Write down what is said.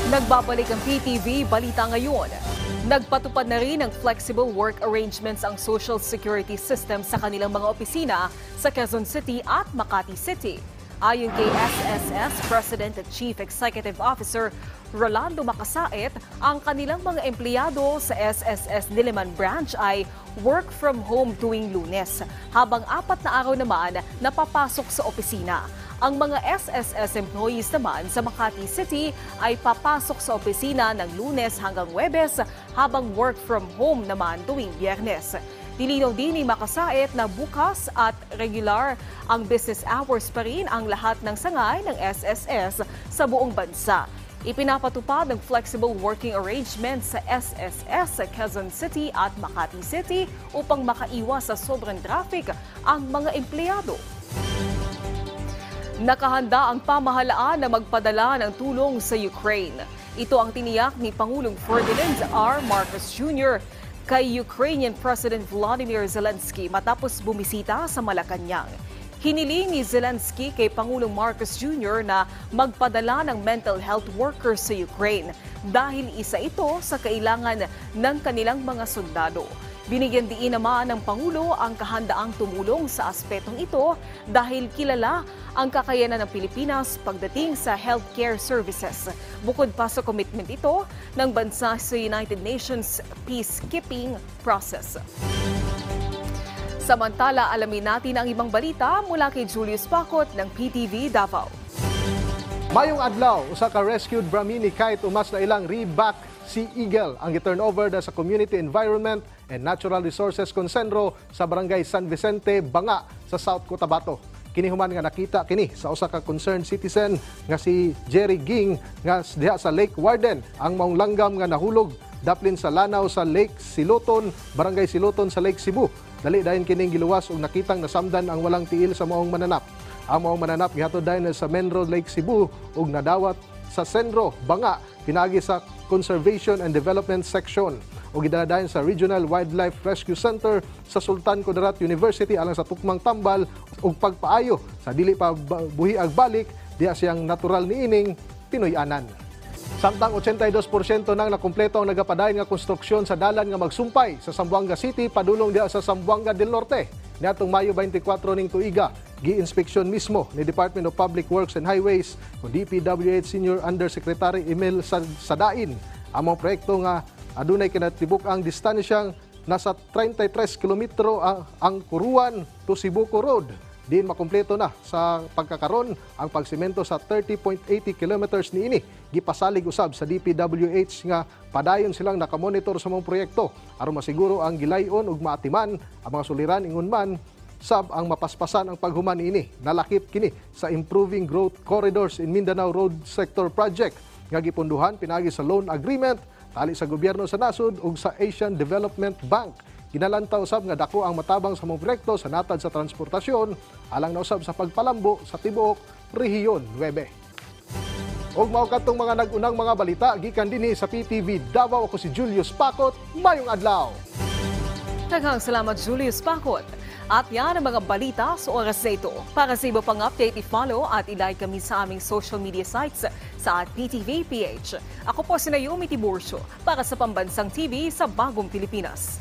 Nagbabalik ang PTV Balita ngayon. Nagpatupad na rin ng flexible work arrangements ang Social Security System sa kanilang mga opisina sa Quezon City at Makati City. Ayon kay SSS President at Chief Executive Officer Rolando Macasait, ang kanilang mga empleyado sa SSS Diliman Branch ay work from home tuwing Lunes, habang 4 na araw naman napapasok sa opisina. Ang mga SSS employees naman sa Makati City ay papasok sa opisina ng Lunes hanggang Huwebes, habang work from home naman tuwing Biyernes. Nilinaw din ni Macasait na bukas at regular ang business hours pa rin ang lahat ng sangay ng SSS sa buong bansa. Ipinapatupad ang flexible working arrangements sa SSS sa Quezon City at Makati City upang makaiwas sa sobrang traffic ang mga empleyado. Nakahanda ang pamahalaan na magpadala ng tulong sa Ukraine. Ito ang tiniyak ni Pangulong Ferdinand R. Marcos Jr. kay Ukrainian President Volodymyr Zelensky matapos bumisita sa Malacanang. Hiniling ni Zelensky kay Pangulong Marcos Jr. na magpadala ng mental health workers sa Ukraine dahil isa ito sa kailangan ng kanilang mga sundalo. Binigyan diin naman ng Pangulo ang kahandaang tumulong sa aspetong ito dahil kilala ang kakayanan ng Pilipinas pagdating sa healthcare services. Bukod pa sa commitment ito ng bansa sa United Nations peacekeeping process. Samantala, alamin natin ang ibang balita mula kay Julius Pacot ng PTV Davao. Mayong adlaw, usa ka rescued Brahmini kahit umas na ilang reback Sea Eagle ang gi-turnover sa Community Environment and Natural Resources Concenro sa Barangay San Vicente, Banga sa South Cotabato. Kini human nga nakita kini sa usa ka concerned citizen nga si Jerry Ging nga diha sa Lake Warden ang maong langgam nga nahulog daplin sa lanaw sa Lake Siloton, Barangay Siloton sa Lake Cebu. Dali dayon kining giluwas ug nakitang nasamdan ang walang tiil sa maong mananap. Ang maong mananap gihatod dayon sa Main Road Lake Cebu ug nadawat sa Senro, Banga, pinagi sa Conservation and Development Section o gidala sa Regional Wildlife Rescue Center sa Sultan Kudarat University alang sa tukmang tambal ug pagpaayo sa dili pa buhi ag balik diha siyang natural niining Pinoy-anan. Samtang 82% nang nakumpleto ang nagapadayon nga konstruksyon sa dalan nga magsumpay sa Zamboanga City padulong diha sa Zamboanga del Norte. Niadtong Mayo 24 ning tuiga, gi-inspeksyon mismo ni Department of Public Works and Highways o DPWH Senior Undersecretary Emil Sadain ang mga proyekto nga adunay kinatibuk ang distansyang nasa 33 kilometro ang Kuruan to Sibuco Road. Din makumpleto na sa pagkakaron ang pagsemento sa 30.80 kilometers niini. Gipasalig usab sa DPWH nga padayon silang nakamonitor sa mga proyekto aron masiguro ang gilayon ug maatiman ang mga suliran ingon man sab ang mapaspasan ang paghuman niini. Nalakip kini sa Improving Growth Corridors in Mindanao Road Sector Project nga gipunduhan pinagi sa loan agreement tali sa gobyerno sa nasod ug sa Asian Development Bank. Ginalantaw usab nga dako ang matabang sa mga proyekto sa natad sa transportasyon alang na usab sa pagpalambo sa tibuok rehiyon 9. Og mao kadtong mga nag-unang mga balita gikan dinhi sa PTV Davao, ako si Julius Pacot. Mayong adlaw. Daghang salamat Julius Pacot. At yan ang mga balita sa oras na ito. Para sa iba pang update, i-follow at i-like kami sa aming social media sites sa @PTVPH. Ako po si Naomi Tiburcio para sa Pambansang TV sa Bagong Pilipinas.